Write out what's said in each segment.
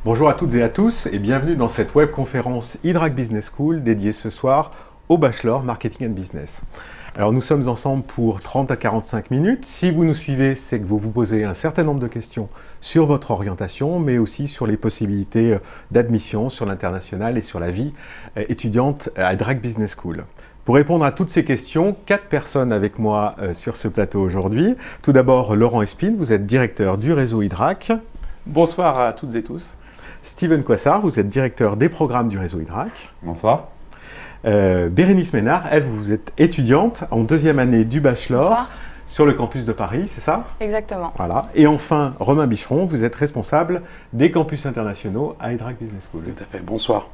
Bonjour à toutes et à tous et bienvenue dans cette webconférence iDRAC Business School dédiée ce soir au Bachelor Marketing and Business. Alors nous sommes ensemble pour 30 à 45 minutes. Si vous nous suivez, c'est que vous vous posez un certain nombre de questions sur votre orientation, mais aussi sur les possibilités d'admission sur l'international et sur la vie étudiante à iDRAC Business School. Pour répondre à toutes ces questions, 4 personnes avec moi sur ce plateau aujourd'hui. Tout d'abord, Laurent Espine, vous êtes directeur du réseau iDRAC. Bonsoir à toutes et tous. Steven Coissard, vous êtes directeur des programmes du réseau iDRAC. Bonsoir. Bérénice Ménard, elle, vous êtes étudiante en deuxième année du Bachelor. Bonsoir. Sur le campus de Paris, c'est ça? Exactement. Voilà. Et enfin, Romain Bicheron, vous êtes responsable des campus internationaux à iDRAC Business School. Tout à fait, bonsoir.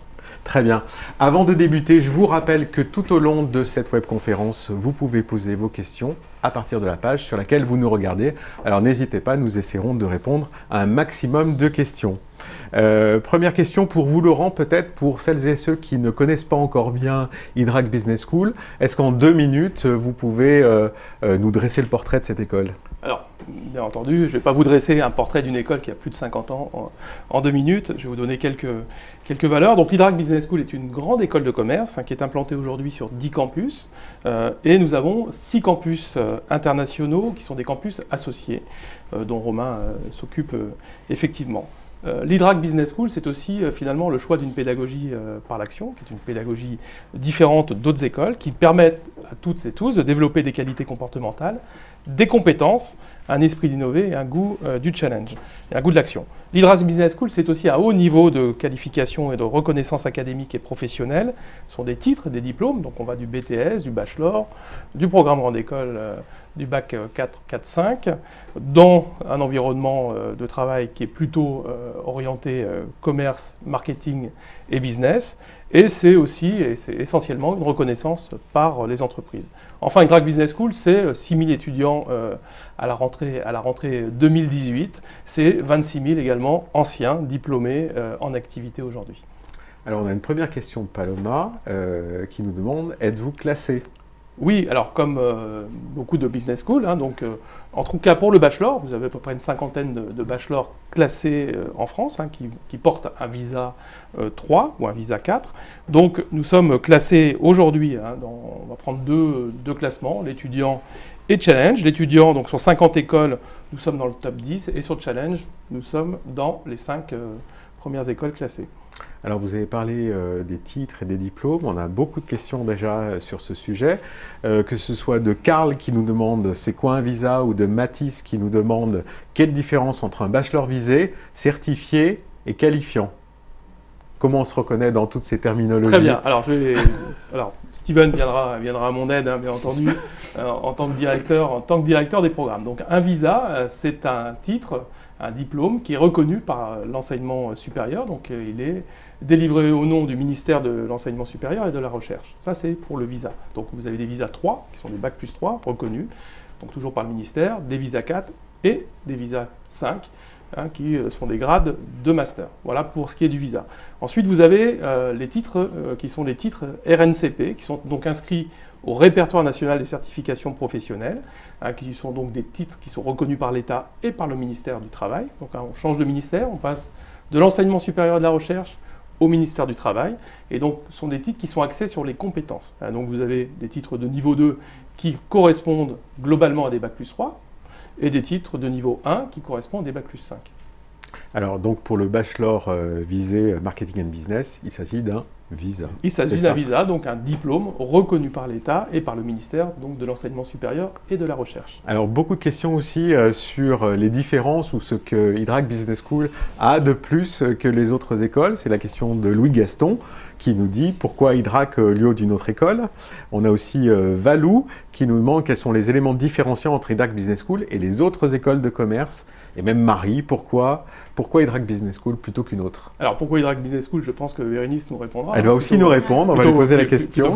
Très bien. Avant de débuter, je vous rappelle que tout au long de cette webconférence, vous pouvez poser vos questions à partir de la page sur laquelle vous nous regardez. Alors n'hésitez pas, nous essaierons de répondre à un maximum de questions. Première question pour vous, Laurent, peut-être pour celles et ceux qui ne connaissent pas encore bien iDRAC Business School. Est-ce qu'en 2 minutes, vous pouvez nous dresser le portrait de cette école? Alors, bien entendu, je ne vais pas vous dresser un portrait d'une école qui a plus de 50 ans en 2 minutes. Je vais vous donner quelques valeurs. Donc, l'iDRAC Business School est une grande école de commerce qui est implantée aujourd'hui sur 10 campus. Et nous avons 6 campus internationaux qui sont des campus associés, dont Romain s'occupe effectivement. L'iDRAC Business School, c'est aussi finalement le choix d'une pédagogie par l'action, qui est une pédagogie différente d'autres écoles, qui permettent à toutes et tous de développer des qualités comportementales, des compétences, un esprit d'innover et un goût du challenge, et un goût de l'action. L'iDRAC Business School, c'est aussi un haut niveau de qualification et de reconnaissance académique et professionnelle. Ce sont des titres, des diplômes, donc on va du BTS, du Bachelor, du programme grande école, du bac 4, 4, 5, dans un environnement de travail qui est plutôt orienté commerce, marketing et business. Et c'est aussi, et c'est essentiellement, une reconnaissance par les entreprises. Enfin, iDRAC Business School, c'est 6 000 étudiants à la rentrée 2018. C'est 26 000 également anciens diplômés en activité aujourd'hui. Alors, on a une première question de Paloma qui nous demande, êtes-vous classé? Oui, alors comme beaucoup de business schools, donc en tout cas pour le bachelor, vous avez à peu près une cinquantaine de bachelors classés en France qui portent un visa 3 ou un visa 4. Donc nous sommes classés aujourd'hui, on va prendre deux classements, l'étudiant et Challenge. L'étudiant, donc sur 50 écoles, nous sommes dans le top 10 et sur Challenge, nous sommes dans les 5 premières écoles classées. Alors vous avez parlé des titres et des diplômes, on a beaucoup de questions déjà sur ce sujet, que ce soit de Karl qui nous demande c'est quoi un visa ou de Mathis qui nous demande quelle différence entre un bachelor visé, certifié et qualifiant. Comment on se reconnaît dans toutes ces terminologies? Très bien, alors Steven viendra à mon aide, bien entendu, en tant que directeur des programmes. Donc un visa, c'est un titre, un diplôme qui est reconnu par l'enseignement supérieur, donc il est délivré au nom du ministère de l'enseignement supérieur et de la recherche. Ça, c'est pour le visa. Donc vous avez des visas 3, qui sont des bac plus 3, reconnus, donc toujours par le ministère, des visas 4 et des visas 5, qui sont des grades de master. Voilà pour ce qui est du visa. Ensuite, vous avez les titres qui sont les titres RNCP, qui sont donc inscrits au répertoire national des certifications professionnelles, qui sont donc des titres qui sont reconnus par l'État et par le ministère du Travail. Donc on change de ministère, on passe de l'enseignement supérieur et de la recherche au ministère du Travail, et donc ce sont des titres qui sont axés sur les compétences. Donc vous avez des titres de niveau 2 qui correspondent globalement à des bac plus 3, et des titres de niveau 1 qui correspondent à des bac plus 5. Alors donc pour le bachelor visé Marketing and Business, il s'agit d'un visa. Il s'agit d'un visa, donc un diplôme reconnu par l'État et par le ministère donc de l'enseignement supérieur et de la recherche. Alors beaucoup de questions aussi sur les différences ou ce que iDRAC Business School a de plus que les autres écoles. C'est la question de Louis Gaston qui nous dit pourquoi iDRAC lieu d'une autre école. On a aussi Valou qui nous demande quels sont les éléments différenciants entre iDRAC Business School et les autres écoles de commerce. Et même Marie, pourquoi iDRAC Business School plutôt qu'une autre? Alors pourquoi iDRAC Business School? Je pense que Bérénice nous répondra. Elle va aussi nous répondre, on va lui poser la question.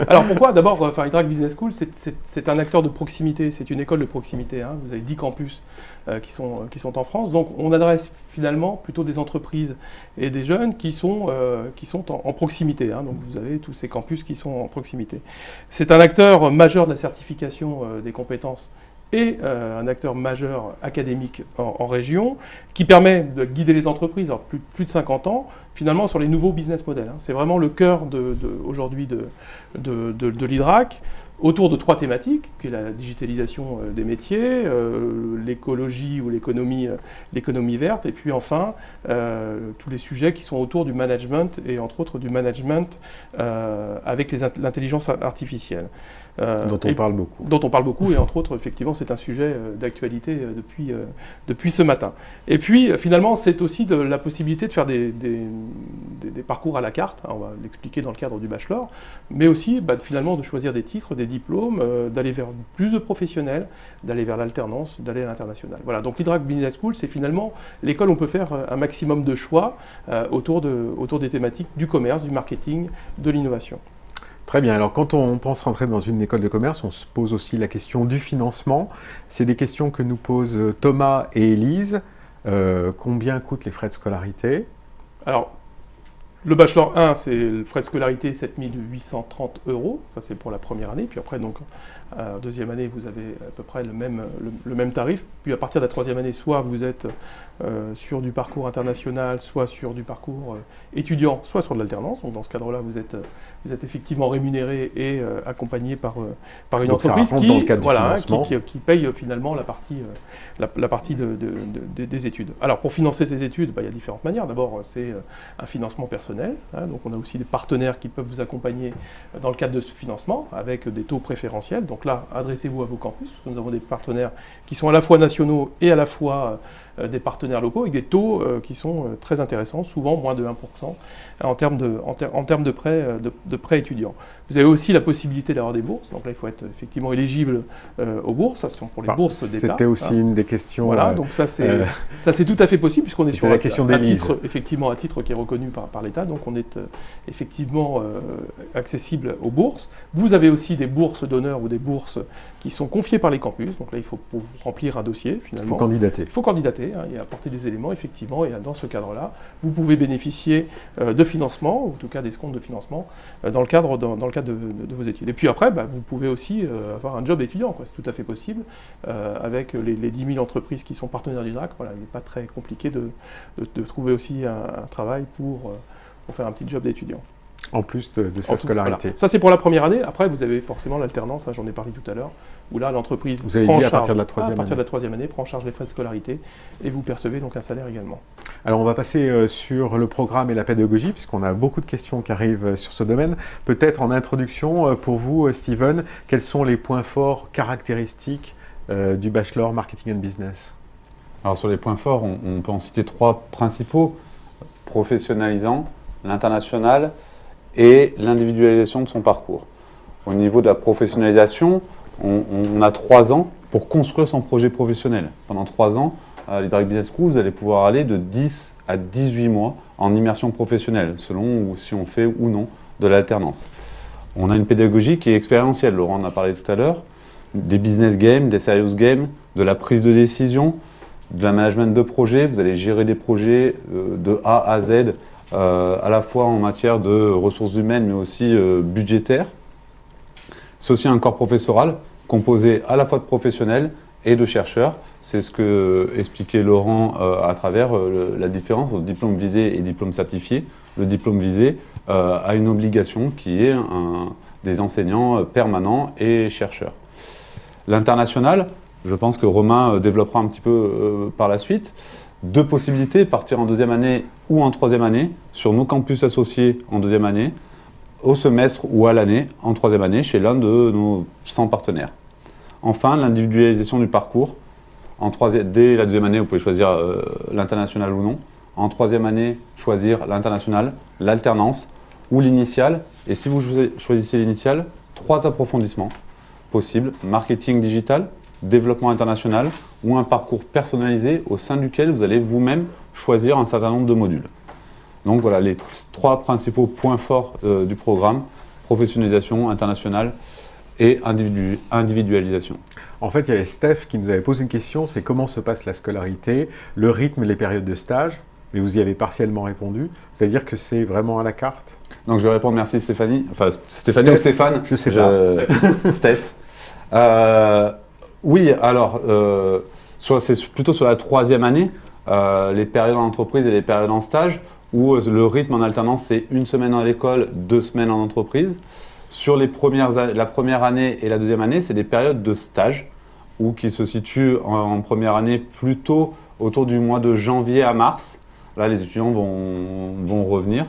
Alors pourquoi? D'abord, iDRAC Business School, c'est un acteur de proximité, c'est une école de proximité. Vous avez 10 campus qui sont en France, donc on adresse finalement plutôt des entreprises et des jeunes qui sont en proximité. Donc vous avez tous ces campus qui sont en proximité. C'est un acteur majeur de la certification des compétences et un acteur majeur académique en région, qui permet de guider les entreprises, alors plus de 50 ans, finalement sur les nouveaux business models. C'est vraiment le cœur aujourd'hui de l'IDRAC, autour de 3 thématiques, qui est la digitalisation des métiers, l'écologie ou l'économie verte, et puis enfin tous les sujets qui sont autour du management, et entre autres du management avec l'intelligence artificielle. Dont on parle beaucoup. Dont on parle beaucoup, et entre autres, effectivement, c'est un sujet d'actualité depuis ce matin. Et puis, finalement, c'est aussi la possibilité de faire des parcours à la carte, on va l'expliquer dans le cadre du bachelor, mais aussi finalement de choisir des titres, des diplômes, d'aller vers plus de professionnels, d'aller vers l'alternance, d'aller à l'international. Voilà, donc l'IDRAC Business School, c'est finalement l'école où on peut faire un maximum de choix autour des thématiques du commerce, du marketing, de l'innovation. Très bien. Alors, quand on pense rentrer dans une école de commerce, on se pose aussi la question du financement. C'est des questions que nous posent Thomas et Élise. Combien coûtent les frais de scolarité? Alors, le bachelor 1, c'est le frais de scolarité 7 830 €, ça c'est pour la première année, puis après, donc, deuxième année, vous avez à peu près le même tarif, puis à partir de la troisième année, soit vous êtes sur du parcours international, soit sur du parcours étudiant, soit sur de l'alternance, donc dans ce cadre-là, vous êtes effectivement rémunéré et accompagné par une donc entreprise qui paye finalement la partie des études. Alors, pour financer ces études, il y a différentes manières. D'abord, c'est un financement personnel. Donc on a aussi des partenaires qui peuvent vous accompagner dans le cadre de ce financement avec des taux préférentiels. Donc là, adressez-vous à vos campus, parce que nous avons des partenaires qui sont à la fois nationaux et à la fois des partenaires locaux, avec des taux qui sont très intéressants, souvent moins de 1% en termes de prêts étudiants. Vous avez aussi la possibilité d'avoir des bourses, donc là il faut être effectivement éligible aux bourses, ça ce sont pour les bourses d'État. C'était aussi une des questions. Voilà, donc ça c'est tout à fait possible, puisqu'on est sur la question un titre qui est reconnu par l'État, donc on est effectivement accessible aux bourses. Vous avez aussi des bourses d'honneur ou des bourses qui sont confiées par les campus, donc là il faut remplir un dossier finalement. Il faut candidater et apporter des éléments effectivement, et dans ce cadre-là, vous pouvez bénéficier de financement, ou en tout cas des comptes de financement, dans le cadre de vos études. Et puis après, vous pouvez aussi avoir un job étudiant, c'est tout à fait possible, avec les 10 000 entreprises qui sont partenaires du DRAC. Voilà, il n'est pas très compliqué de trouver aussi un travail pour faire un petit job d'étudiant. En plus de sa scolarité. Voilà. Ça, c'est pour la première année. Après, vous avez forcément l'alternance, j'en ai parlé tout à l'heure, où là, l'entreprise vous avez dit à partir de la troisième année, prend en charge les frais de scolarité, et vous percevez donc un salaire également. Alors, on va passer sur le programme et la pédagogie, puisqu'on a beaucoup de questions qui arrivent sur ce domaine. Peut-être en introduction, pour vous, Steven, quels sont les points forts caractéristiques du bachelor Marketing and Business? Alors, sur les points forts, on peut en citer 3 principaux: professionnalisant, l'international et l'individualisation de son parcours. Au niveau de la professionnalisation, on a 3 ans pour construire son projet professionnel. Pendant 3 ans, à l'IDRAC Business School, vous allez pouvoir aller de 10 à 18 mois en immersion professionnelle, selon si on fait ou non de l'alternance. On a une pédagogie qui est expérientielle, Laurent en a parlé tout à l'heure, des business games, des serious games, de la prise de décision, de la management de projet. Vous allez gérer des projets de A à Z, à la fois en matière de ressources humaines, mais aussi budgétaires. C'est aussi un corps professoral composé à la fois de professionnels et de chercheurs. C'est ce que expliquait Laurent à travers la différence entre diplôme visé et diplôme certifié. Le diplôme visé a une obligation qui est des enseignants permanents et chercheurs. L'international, je pense que Romain développera un petit peu par la suite. 2 possibilités: partir en 2e année ou en 3e année sur nos campus associés en 2e année, au semestre ou à l'année en 3e année chez l'un de nos 100 partenaires. Enfin, l'individualisation du parcours. Dès la 2e année, vous pouvez choisir l'international ou non. En 3e année, choisir l'international, l'alternance ou l'initiale. Et si vous choisissez l'initiale, 3 approfondissements possibles: marketing digital, développement international ou un parcours personnalisé au sein duquel vous allez vous-même choisir un certain nombre de modules. Donc voilà les 3 principaux points forts du programme: professionnalisation, internationale et individualisation. En fait, il y avait Steph qui nous avait posé une question, c'est comment se passe la scolarité, le rythme, les périodes de stage, mais vous y avez partiellement répondu, c'est-à-dire que c'est vraiment à la carte? Donc je vais répondre, merci Stéphanie, enfin Stéphanie ou Stéphane? Je sais pas. Steph. Oui, alors, c'est plutôt sur la 3e année, les périodes en entreprise et les périodes en stage, où le rythme en alternance, c'est 1 semaine à l'école, 2 semaines en entreprise. Sur la première année et la 2e année, c'est des périodes de stage, qui se situent en première année plutôt autour du mois de janvier à mars. Là, les étudiants vont revenir.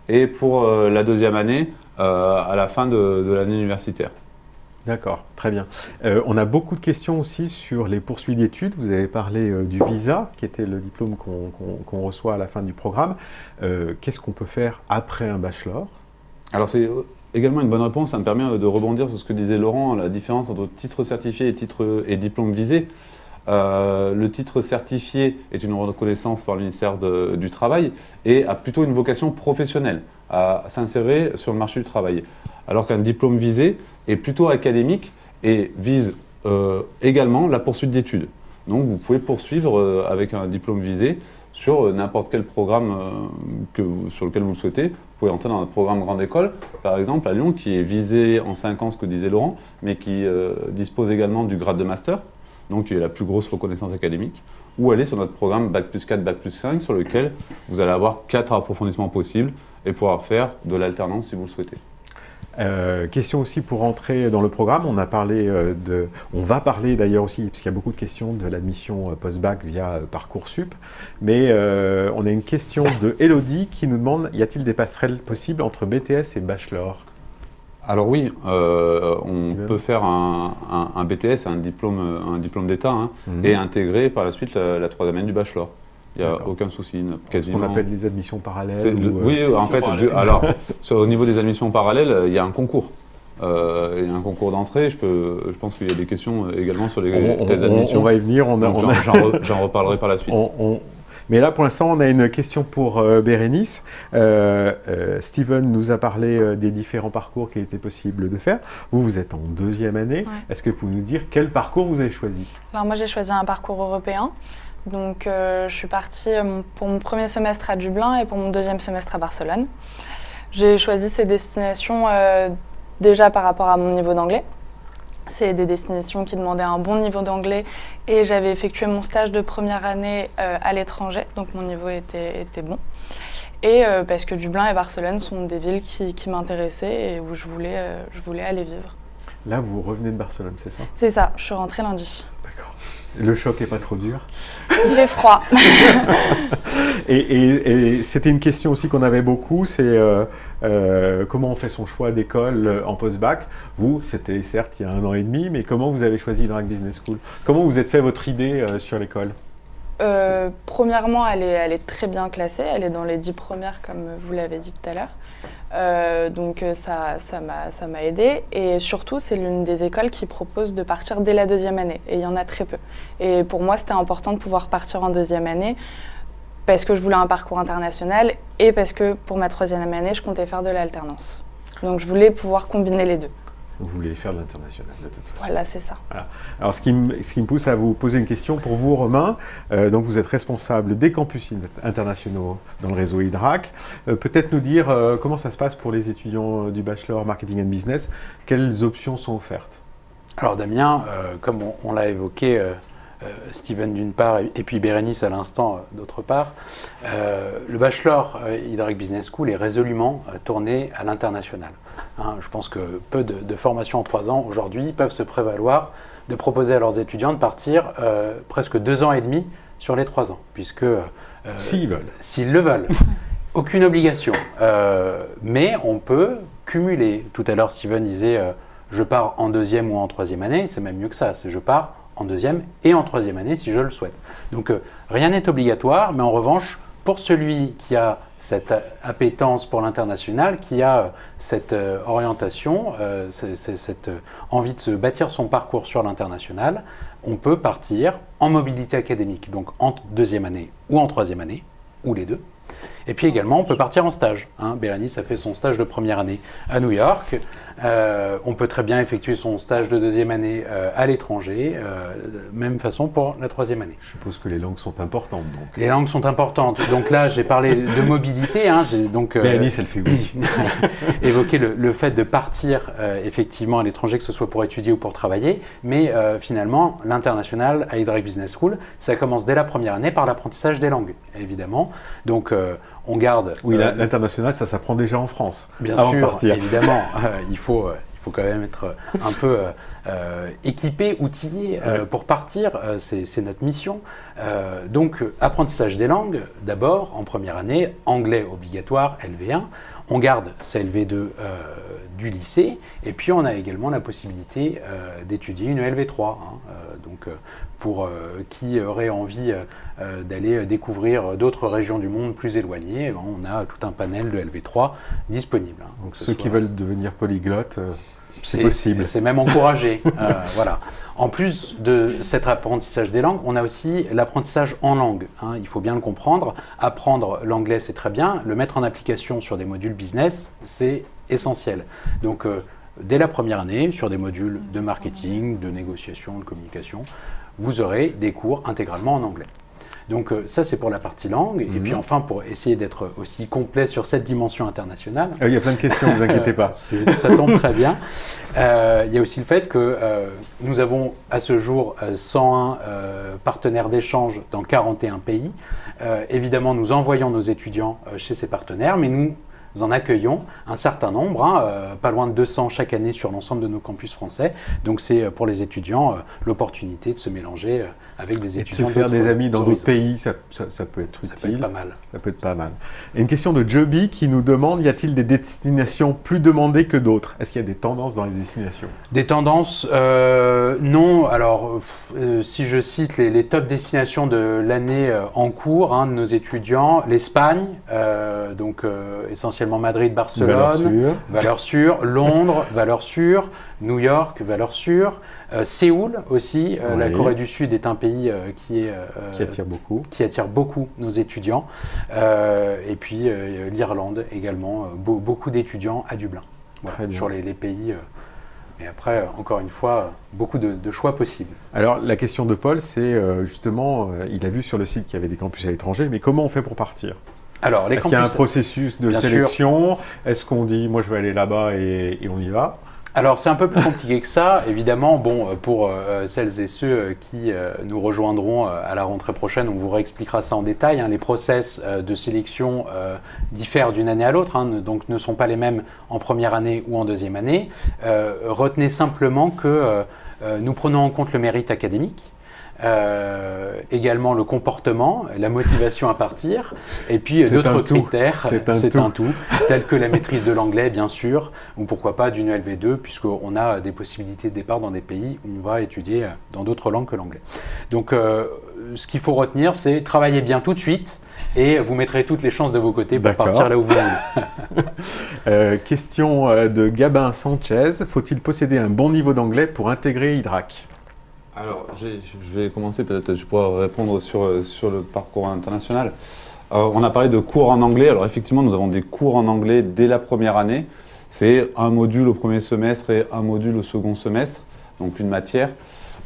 Et pour la 2e année, à la fin de l'année universitaire. D'accord, très bien. On a beaucoup de questions aussi sur les poursuites d'études. Vous avez parlé du visa, qui était le diplôme qu'on reçoit à la fin du programme. Qu'est-ce qu'on peut faire après un bachelor? Alors, c'est également une bonne réponse. Ça me permet de rebondir sur ce que disait Laurent, la différence entre titre certifié et diplôme visé. Le titre certifié est une reconnaissance par le ministère du Travail et a plutôt une vocation professionnelle, à s'insérer sur le marché du travail. Alors qu'un diplôme visé est plutôt académique et vise également la poursuite d'études. Donc vous pouvez poursuivre avec un diplôme visé sur n'importe quel programme sur lequel vous le souhaitez. Vous pouvez entrer dans un programme grande école, par exemple à Lyon, qui est visé en 5 ans, ce que disait Laurent, mais qui dispose également du grade de master, donc qui est la plus grosse reconnaissance académique, ou aller sur notre programme Bac+4, Bac+5, sur lequel vous allez avoir 4 approfondissements possibles et pouvoir faire de l'alternance si vous le souhaitez. Question aussi pour rentrer dans le programme, on va parler d'ailleurs aussi, parce qu'il y a beaucoup de questions de l'admission post-bac via Parcoursup, mais on a une question de Elodie qui nous demande, y a-t-il des passerelles possibles entre BTS et Bachelor? Alors oui, on peut faire un BTS, un diplôme d'État, et intégrer par la suite la 3e année du Bachelor. Il n'y a aucun souci. Ce qu'on appelle les admissions parallèles. Oui, en fait, alors au niveau des admissions parallèles, il y a un concours. Il y a un concours d'entrée. Je pense qu'il y a des questions également sur les admissions. On va y venir. J'en reparlerai par la suite. Mais là, pour l'instant, on a une question pour Bérénice. Steven nous a parlé des différents parcours qu'il était possible de faire. Vous êtes en 2e année. Ouais. Est-ce que vous pouvez nous dire quel parcours vous avez choisi? Alors moi, j'ai choisi un parcours européen. Donc, je suis partie pour mon premier semestre à Dublin et pour mon 2e semestre à Barcelone. J'ai choisi ces destinations déjà par rapport à mon niveau d'anglais. C'est des destinations qui demandaient un bon niveau d'anglais et j'avais effectué mon stage de première année à l'étranger, donc mon niveau était bon. Et parce que Dublin et Barcelone sont des villes qui m'intéressaient et où je voulais aller vivre. Là, vous revenez de Barcelone, c'est ça? C'est ça, je suis rentrée lundi. D'accord. Le choc n'est pas trop dur? Il fait froid. Et c'était une question aussi qu'on avait beaucoup, c'est comment on fait son choix d'école en post-bac? Vous, c'était certes il y a 1 an et demi, mais comment vous avez choisi Idrac Business School? Comment vous êtes fait votre idée sur l'école? Premièrement, elle est très bien classée, elle est dans les 10 premières comme vous l'avez dit tout à l'heure. Donc ça m'a aidée et surtout c'est l'une des écoles qui propose de partir dès la 2e année et il y en a très peu. Et pour moi c'était important de pouvoir partir en 2e année parce que je voulais un parcours international et parce que pour ma 3e année je comptais faire de l'alternance. Donc je voulais pouvoir combiner les deux. Vous voulez faire de l'international de toute façon. Voilà, c'est ça. Voilà. Alors, ce qui me pousse à vous poser une question pour vous, Romain. Donc, vous êtes responsable des campus internationaux dans le réseau Idrac. Peut-être nous dire comment ça se passe pour les étudiants du Bachelor Marketing and Business. Quelles options sont offertes? Alors, Damien, comme on l'a évoqué, Steven d'une part et puis Bérénice à l'instant d'autre part, le Bachelor Idrac Business School est résolument tourné à l'international. Je pense que peu de formations en 3 ans aujourd'hui peuvent se prévaloir de proposer à leurs étudiants de partir presque 2 ans et demi sur les 3 ans, puisque s'ils veulent. S'ils le veulent. Aucune obligation, mais on peut cumuler. Tout à l'heure, Steven disait je pars en 2e ou en 3e année, c'est même mieux que ça, c'est je pars en 2e et en 3e année si je le souhaite. Donc rien n'est obligatoire, mais en revanche, pour celui qui a cette appétence pour l'international, qui a cette orientation, cette envie de se bâtir son parcours sur l'international, on peut partir en mobilité académique, donc en 2e année ou en 3e année, ou les deux. Et puis également, on peut partir en stage. Bérénice a fait son stage de première année à New York. On peut très bien effectuer son stage de deuxième année à l'étranger. Même façon pour la troisième année. Je suppose que les langues sont importantes. Donc. Les langues sont importantes. Donc là, j'ai parlé de mobilité. J'ai donc Bérénice, elle fait oui. évoqué le fait de partir effectivement à l'étranger, que ce soit pour étudier ou pour travailler. Mais finalement, l'international à Hydrac Business School, ça commence dès la première année par l'apprentissage des langues, évidemment. Donc on garde... Oui, l'international, ça s'apprend déjà en France. Bien avant sûr, de partir. évidemment. Il faut quand même être un peu équipé, outillé pour partir. C'est notre mission. Donc, apprentissage des langues, d'abord, en première année, anglais obligatoire, LV1. On garde sa LV2 du lycée. Et puis, on a également la possibilité d'étudier une LV3. Donc, pour qui aurait envie d'aller découvrir d'autres régions du monde plus éloignées, on a tout un panel de LV3 disponible. Donc, ceux qui veulent devenir polyglottes... C'est possible. C'est même encouragé. Voilà. En plus de cet apprentissage des langues, on a aussi l'apprentissage en langue. Il faut bien le comprendre. Apprendre l'anglais, c'est très bien. Le mettre en application sur des modules business, c'est essentiel. Donc, dès la première année, sur des modules de marketing, de négociation, de communication, vous aurez des cours intégralement en anglais. Donc ça, c'est pour la partie langue. Et puis enfin, pour essayer d'être aussi complet sur cette dimension internationale... Il y a plein de questions, ne vous inquiétez pas. Ça tombe très bien. Il y a aussi le fait que nous avons à ce jour 101 partenaires d'échange dans 41 pays. Évidemment, nous envoyons nos étudiants chez ces partenaires, mais nous en accueillons un certain nombre, pas loin de 200 chaque année sur l'ensemble de nos campus français. Donc c'est pour les étudiants l'opportunité de se mélanger avec des étudiants. Et de se faire des amis dans d'autres pays, ça peut être utile. Ça peut être pas mal. Ça peut être pas mal. Et une question de Joby qui nous demande, y a-t-il des destinations plus demandées que d'autres? Est-ce qu'il y a des tendances dans les destinations? Des tendances non. Alors, si je cite les top destinations de l'année en cours de nos étudiants, l'Espagne, donc essentiellement Madrid, Barcelone, valeur sûre, Londres, valeur sûre, New York, valeur sûre, Séoul aussi, la Corée du Sud est un pays qui attire beaucoup nos étudiants, et puis l'Irlande également, beaucoup d'étudiants à Dublin, voilà, sur les pays. Et après, encore une fois, beaucoup de choix possibles. Alors, la question de Paul, c'est justement, il a vu sur le site qu'il y avait des campus à l'étranger, mais comment on fait pour partir? Alors, est-ce qu'il y a un processus de sélection? Est-ce qu'on dit, moi je vais aller là-bas et on y va? Alors, c'est un peu plus compliqué que ça. Évidemment, bon, pour celles et ceux qui nous rejoindront à la rentrée prochaine, on vous réexpliquera ça en détail. Les process de sélection diffèrent d'une année à l'autre, donc ne sont pas les mêmes en première année ou en deuxième année. Retenez simplement que nous prenons en compte le mérite académique. Également le comportement, la motivation à partir, et puis d'autres critères, c'est un tout, tels que la maîtrise de l'anglais bien sûr, ou pourquoi pas d'une LV2, puisqu'on a des possibilités de départ dans des pays où on va étudier dans d'autres langues que l'anglais. Donc ce qu'il faut retenir, c'est travailler bien tout de suite, et vous mettrez toutes les chances de vos côtés pour partir là où vous voulez. Question de Gabin Sanchez, faut-il posséder un bon niveau d'anglais pour intégrer Hydrac ? Alors, je vais commencer, peut-être je pourrais répondre sur le parcours international. On a parlé de cours en anglais. Alors effectivement, nous avons des cours en anglais dès la première année. C'est un module au premier semestre et un module au second semestre, donc une matière.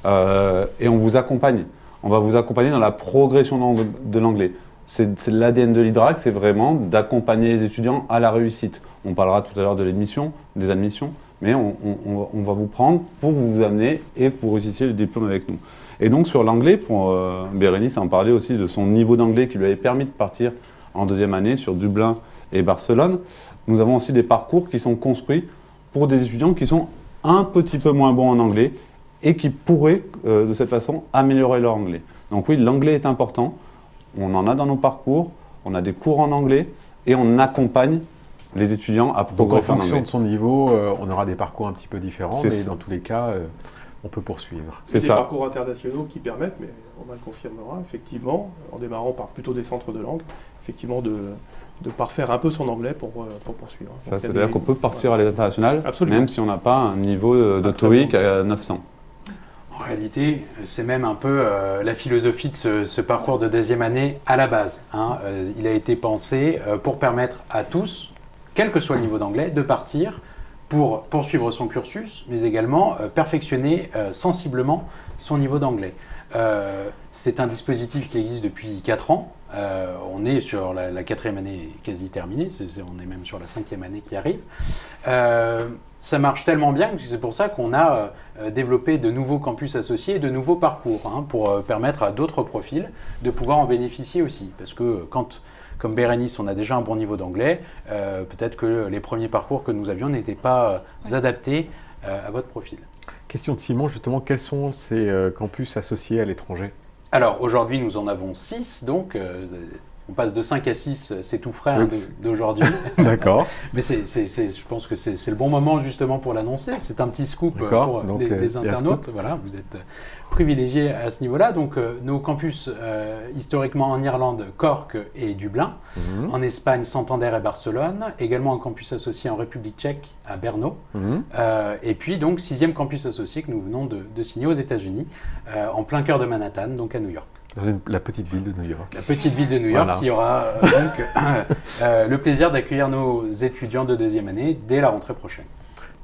Et on vous accompagne. On va vous accompagner dans la progression de l'anglais. C'est l'ADN de l'Hydrac, c'est vraiment d'accompagner les étudiants à la réussite. On parlera tout à l'heure de l'admission, des admissions. Mais on va vous prendre pour vous amener et pour réussir le diplôme avec nous. Et donc sur l'anglais, Bérénice en parlait aussi de son niveau d'anglais qui lui avait permis de partir en deuxième année sur Dublin et Barcelone. Nous avons aussi des parcours qui sont construits pour des étudiants qui sont un petit peu moins bons en anglais et qui pourraient de cette façon améliorer leur anglais. Donc oui, l'anglais est important, on en a dans nos parcours, on a des cours en anglais et on accompagne les étudiants à progresser en anglais. Donc en fonction de son niveau, on aura des parcours un petit peu différents, mais dans tous les cas, on peut poursuivre. C'est des parcours internationaux qui permettent, mais on le confirmera, effectivement, en démarrant par plutôt des centres de langue, effectivement de parfaire un peu son anglais pour poursuivre. Ça, c'est-à-dire qu'on peut partir à l'international, même si on n'a pas un niveau de TOEIC à 900. En réalité, c'est même un peu la philosophie de ce parcours de deuxième année à la base. Hein. Il a été pensé pour permettre à tous, quel que soit le niveau d'anglais, de partir pour poursuivre son cursus, mais également perfectionner sensiblement son niveau d'anglais. C'est un dispositif qui existe depuis 4 ans. On est sur la 4e année quasi terminée, on est même sur la 5e année qui arrive. Ça marche tellement bien que c'est pour ça qu'on a développé de nouveaux campus associés et de nouveaux parcours, hein, pour permettre à d'autres profils de pouvoir en bénéficier aussi. Parce que comme Bérénice, on a déjà un bon niveau d'anglais, peut-être que les premiers parcours que nous avions n'étaient pas adaptés à votre profil. Question de Simon, justement, quels sont ces campus associés à l'étranger? Alors aujourd'hui, nous en avons 6, donc on passe de 5 à 6, c'est tout frais hein, d'aujourd'hui. D'accord. Mais je pense que c'est le bon moment justement pour l'annoncer. C'est un petit scoop pour les internautes. Voilà, vous êtes privilégiés à ce niveau-là. Donc nos campus historiquement en Irlande, Cork et Dublin. En Espagne, Santander et Barcelone. Également un campus associé en République tchèque à Brno. Et puis donc 6e campus associé que nous venons de signer aux États-Unis, en plein cœur de Manhattan, donc à New York. Dans la petite ville de New York. La petite ville de New York, voilà. Qui aura donc le plaisir d'accueillir nos étudiants de deuxième année dès la rentrée prochaine.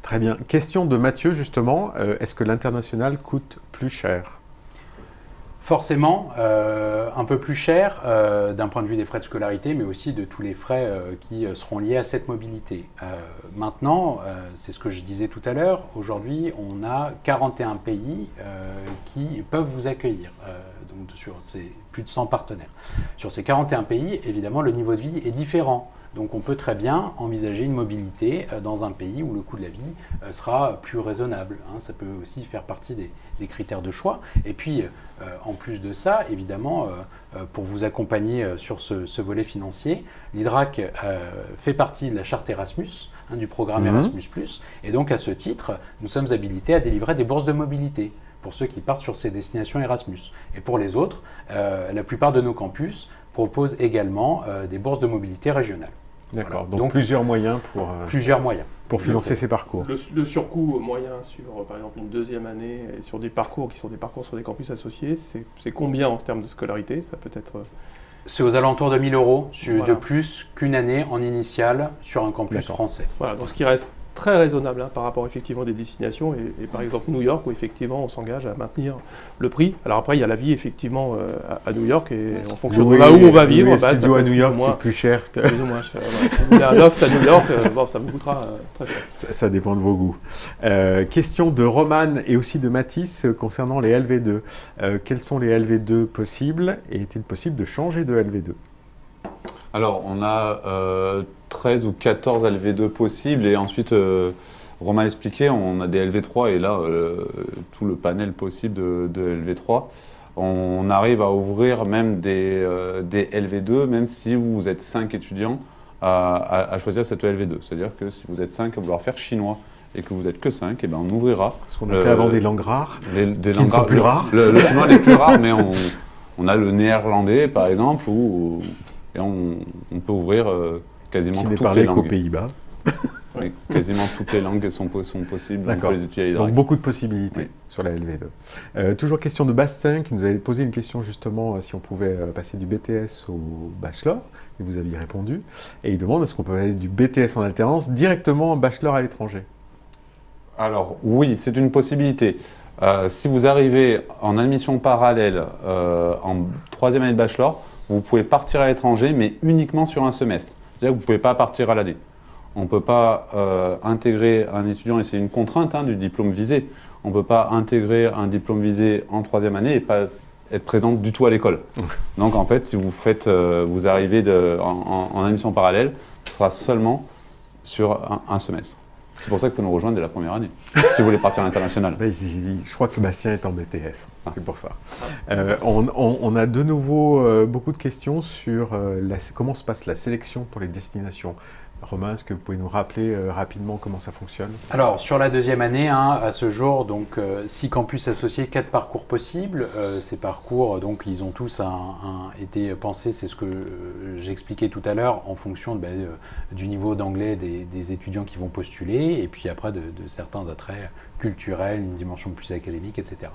Très bien. Question de Mathieu, justement. Est-ce que l'international coûte plus cher? Forcément, un peu plus cher d'un point de vue des frais de scolarité, mais aussi de tous les frais qui seront liés à cette mobilité. Maintenant, c'est ce que je disais tout à l'heure, aujourd'hui, on a 41 pays qui peuvent vous accueillir. Donc sur ces plus de 100 partenaires. Sur ces 41 pays, évidemment, le niveau de vie est différent. Donc on peut très bien envisager une mobilité dans un pays où le coût de la vie sera plus raisonnable. Hein. Ça peut aussi faire partie des critères de choix. Et puis, en plus de ça, évidemment, pour vous accompagner sur ce volet financier, l'IDRAC fait partie de la charte Erasmus, hein, du programme Erasmus+. Et donc, à ce titre, nous sommes habilités à délivrer des bourses de mobilité pour ceux qui partent sur ces destinations Erasmus. Et pour les autres, la plupart de nos campus proposent également des bourses de mobilité régionales. D'accord, voilà. Donc plusieurs moyens pour financer ces parcours. Le surcoût moyen sur, par exemple, une deuxième année et sur des parcours qui sont des parcours sur des campus associés, c'est combien en termes de scolarité? Ça peut être... C'est aux alentours de 1 000 € de plus qu'une année en initiale sur un campus français. Voilà, donc ce qui reste très raisonnable hein, par rapport effectivement des destinations et par exemple New York où effectivement on s'engage à maintenir le prix. Alors après il y a la vie effectivement à New York et en fonction de là où on va vivre. Le studio à New York c'est plus cher que... Plus ou moins cher. Si vous voulez un loft à New York, bon, ça vous coûtera très cher. Ça dépend de vos goûts. Question de Roman et aussi de Mathis concernant les LV2. Quels sont les LV2 possibles et est-il possible de changer de LV2? Alors, on a 13 ou 14 LV2 possibles et ensuite, Romain l'expliquait, on a des LV3 et là, tout le panel possible de LV3. On arrive à ouvrir même des LV2, même si vous êtes 5 étudiants à choisir cette LV2. C'est-à-dire que si vous êtes 5 à vouloir faire chinois et que vous n'êtes que 5, et ben on ouvrira. Ce qu'on appelait avant des langues rares, des qui langues ne sont plus rares. Le chinois n'est plus rare, mais on a le néerlandais, par exemple, et on peut ouvrir quasiment toutes les langues. Qui n'est parlé qu'aux Pays-Bas. Oui, quasiment toutes les langues sont possibles pour les utiliser. Donc beaucoup de possibilités sur la LV2. Toujours question de Bastien qui nous avait posé une question justement si on pouvait passer du BTS au bachelor. Et vous aviez répondu. Et il demande est-ce qu'on peut aller du BTS en alternance directement en bachelor à l'étranger? Alors oui, c'est une possibilité. Si vous arrivez en admission parallèle en 3e année de bachelor, vous pouvez partir à l'étranger, mais uniquement sur un semestre. C'est-à-dire que vous ne pouvez pas partir à l'année. On ne peut pas intégrer un étudiant, et c'est une contrainte du diplôme visé, on ne peut pas intégrer un diplôme visé en 3e année et pas être présent du tout à l'école. Donc en fait, si vous arrivez en admission parallèle, ce sera seulement sur un semestre. C'est pour ça qu'il faut nous rejoindre dès la première année, si vous voulez partir à l'international. Je crois que Bastien est en BTS, c'est pour ça. On a de nouveau beaucoup de questions sur comment se passe la sélection pour les destinations Romain, est-ce que vous pouvez nous rappeler rapidement comment ça fonctionne? Alors, sur la deuxième année, à ce jour, donc 6 campus associés, 4 parcours possibles. Ces parcours, donc, ils ont tous été pensés, c'est ce que j'expliquais tout à l'heure, en fonction du niveau d'anglais des étudiants qui vont postuler, et puis après de certains attraits culturels, une dimension plus académique, etc.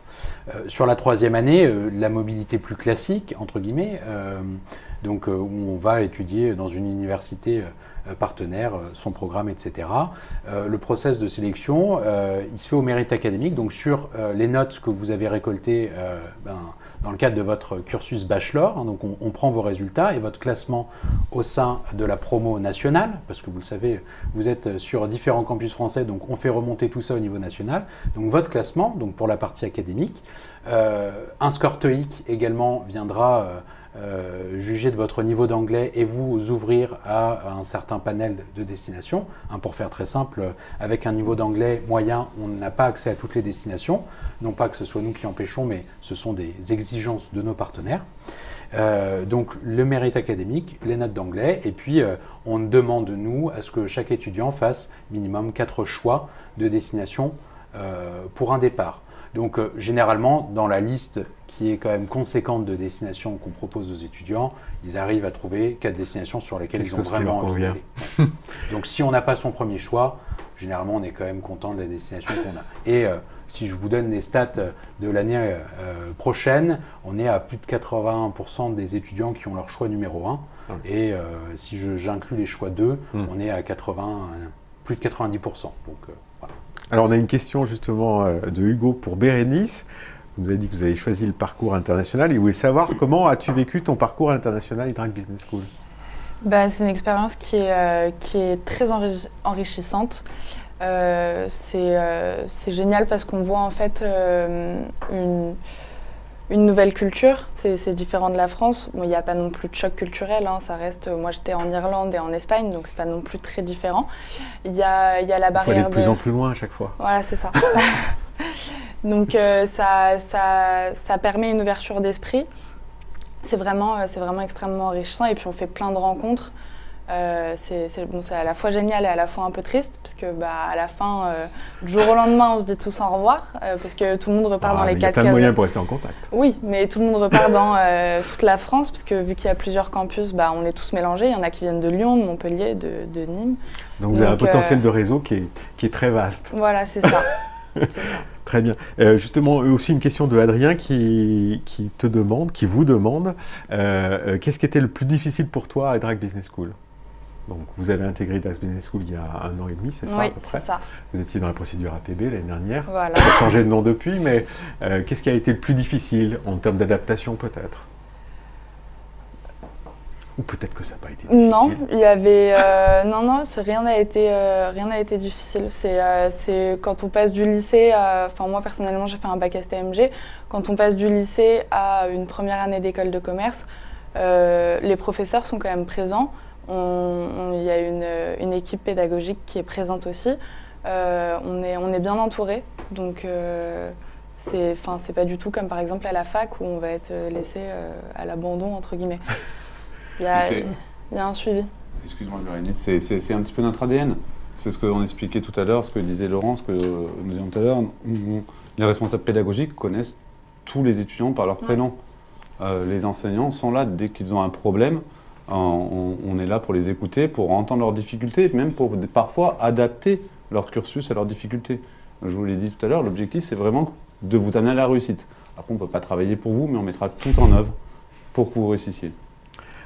Sur la troisième année, la mobilité plus classique, entre guillemets, donc où on va étudier dans une université partenaire, son programme, etc. Le process de sélection, il se fait au mérite académique, donc sur les notes que vous avez récoltées dans le cadre de votre cursus bachelor, hein, donc on prend vos résultats et votre classement au sein de la promo nationale, parce que vous le savez, vous êtes sur différents campus français, donc on fait remonter tout ça au niveau national. Donc votre classement, donc pour la partie académique, un score TOEIC également viendra juger de votre niveau d'anglais et vous ouvrir à un certain panel de destinations. Hein, pour faire très simple, avec un niveau d'anglais moyen, on n'a pas accès à toutes les destinations. Non pas que ce soit nous qui empêchons, mais ce sont des exigences de nos partenaires. Donc le mérite académique, les notes d'anglais, et puis on demande, nous, à ce que chaque étudiant fasse minimum 4 choix de destination pour un départ. Donc généralement, dans la liste qui est quand même conséquente de destinations qu'on propose aux étudiants, ils arrivent à trouver 4 destinations sur lesquelles ils ont vraiment envie d'aller. Ouais. Donc si on n'a pas son premier choix, généralement on est quand même content de la destination qu'on a. Et si je vous donne les stats de l'année prochaine, on est à plus de 81% des étudiants qui ont leur choix numéro 1. Et si j'inclus les choix 2, on est à plus de 90%. Donc, voilà. Alors on a une question justement de Hugo pour Bérénice. Vous avez dit que vous avez choisi le parcours international. Il voulait savoir comment as-tu vécu ton parcours international Idrac Business School? C'est une expérience qui est très enrichissante. C'est génial parce qu'on voit en fait une nouvelle culture. C'est différent de la France. Bon, il n'y a pas non plus de choc culturel. Hein, ça reste. Moi, j'étais en Irlande et en Espagne, donc c'est pas non plus très différent. Il y a la barrière. Il faut aller de plus en plus loin à chaque fois. Voilà, c'est ça. Donc ça permet une ouverture d'esprit. C'est vraiment extrêmement enrichissant. Et puis on fait plein de rencontres. C'est à la fois génial et à la fois un peu triste parce que à la fin, du jour au lendemain, on se dit tous au revoir parce que tout le monde repart dans les 4 cases. Il y a plein de moyens pour rester en contact. Oui, mais tout le monde repart dans toute la France parce que vu qu'il y a plusieurs campus, on est tous mélangés. Il y en a qui viennent de Lyon, de Montpellier, de Nîmes. Donc vous avez un potentiel de réseau qui est très vaste. Voilà, c'est ça. Très bien. Justement, aussi une question de Adrien qui vous demande qu'est-ce qui était le plus difficile pour toi à Idrac Business School? Donc, vous avez intégré Idrac Business School il y a 1 an et demi, c'est ça à peu près? C'est ça. Vous étiez dans la procédure APB l'année dernière. Voilà. Vous avez changé de nom depuis, mais qu'est-ce qui a été le plus difficile en termes d'adaptation peut-être? Ou peut-être que ça n'a pas été difficile. Non, il y avait rien n'a été difficile. C'est quand on passe du lycée, moi personnellement j'ai fait un bac STMG. Quand on passe du lycée à une première année d'école de commerce, les professeurs sont quand même présents. Il y a une équipe pédagogique qui est présente aussi. On est bien entouré, donc c'est pas du tout comme par exemple à la fac où on va être laissé à l'abandon entre guillemets. Il y a un suivi. Excuse-moi, Bérénice, c'est un petit peu notre ADN. C'est ce qu'on expliquait tout à l'heure, ce que disait Laurent, ce que nous disions tout à l'heure. Les responsables pédagogiques connaissent tous les étudiants par leur prénom. Les enseignants sont là dès qu'ils ont un problème. On est là pour les écouter, pour entendre leurs difficultés, même pour parfois adapter leur cursus à leurs difficultés. Je vous l'ai dit tout à l'heure, l'objectif c'est vraiment de vous amener à la réussite. Après on ne peut pas travailler pour vous, mais on mettra tout en œuvre pour que vous réussissiez.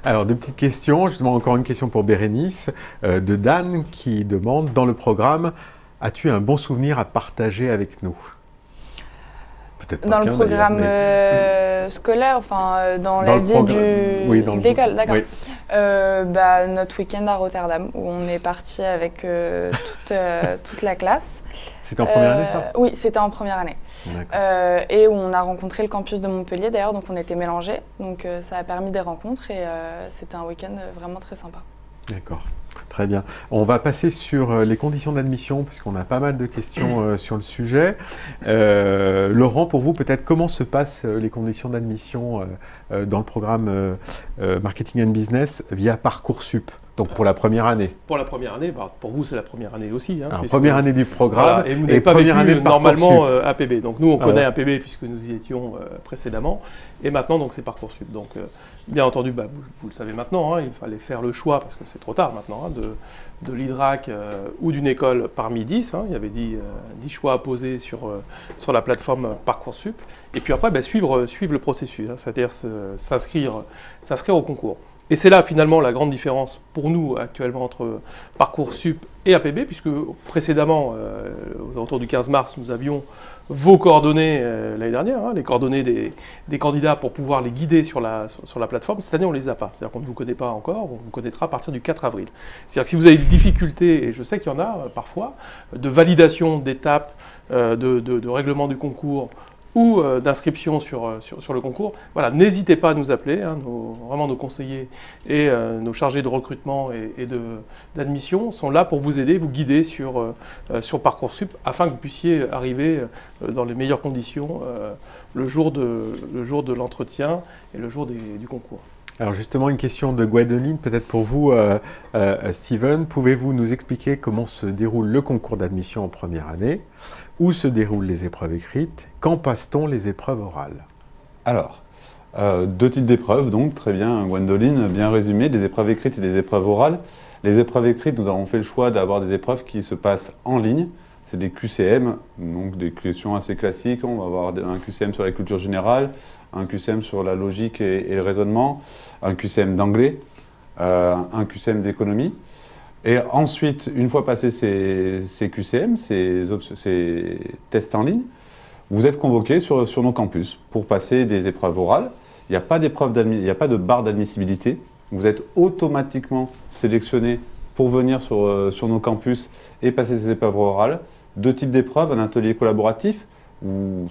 Alors, 2 petites questions. Justement, encore une question pour Bérénice, de Dan, qui demande, dans le programme, as-tu un bon souvenir à partager avec nous? Peut-être pas dans le programme scolaire, dans la vie de l'école, d'accord. Oui. Notre week-end à Rotterdam, où on est parti avec toute la classe. C'était en première année, ça? Oui, c'était en première année. Et où on a rencontré le campus de Montpellier, d'ailleurs, donc on était mélangés. Donc ça a permis des rencontres et c'était un week-end vraiment très sympa. D'accord. Très bien. On va passer sur les conditions d'admission, parce qu'on a pas mal de questions sur le sujet. Laurent, pour vous, peut-être, comment se passent les conditions d'admission dans le programme Marketing and Business via Parcoursup? Donc pour la première année. Pour la première année, pour vous c'est la première année aussi. Alors, première année du programme voilà, et vous n'avez pas première vécu année de normalement Parcoursup. APB. Donc nous on connaît APB puisque nous y étions précédemment. Et maintenant donc c'est Parcoursup. Donc bien entendu, vous le savez maintenant, hein, il fallait faire le choix, parce que c'est trop tard maintenant, hein, de l'IDRAC ou d'une école parmi 10. Hein, il y avait 10 choix à poser sur la plateforme Parcoursup. Et puis après, suivre le processus, hein, c'est-à-dire s'inscrire au concours. Et c'est là finalement la grande différence pour nous actuellement entre Parcoursup et APB, puisque précédemment, aux alentours du 15 mars, nous avions vos coordonnées l'année dernière, hein, les coordonnées des candidats pour pouvoir les guider sur la plateforme. Cette année, on ne les a pas. C'est-à-dire qu'on ne vous connaît pas encore, on vous connaîtra à partir du 4 avril. C'est-à-dire que si vous avez des difficultés, et je sais qu'il y en a parfois, de validation d'étapes, de règlement du concours, ou d'inscription sur le concours, voilà, n'hésitez pas à nous appeler, hein, vraiment nos conseillers et nos chargés de recrutement et d'admission sont là pour vous aider, vous guider sur Parcoursup, afin que vous puissiez arriver dans les meilleures conditions le jour de l'entretien et le jour du concours. Alors justement, une question de Gwendoline, peut-être pour vous, Steven. Pouvez-vous nous expliquer comment se déroule le concours d'admission en première année? Où se déroulent les épreuves écrites? Quand passe-t-on les épreuves orales? Alors, 2 types d'épreuves, donc très bien Gwendoline, bien résumé, des épreuves écrites et des épreuves orales. Les épreuves écrites, nous avons fait le choix d'avoir des épreuves qui se passent en ligne. C'est des QCM, donc des questions assez classiques. On va avoir un QCM sur la culture générale, un QCM sur la logique et le raisonnement, un QCM d'anglais, un QCM d'économie. Et ensuite, une fois passés ces QCM, ces tests en ligne, vous êtes convoqués sur nos campus pour passer des épreuves orales. Il n'y a pas de barre d'admissibilité. Vous êtes automatiquement sélectionné pour venir sur nos campus et passer ces épreuves orales. 2 types d'épreuves, un atelier collaboratif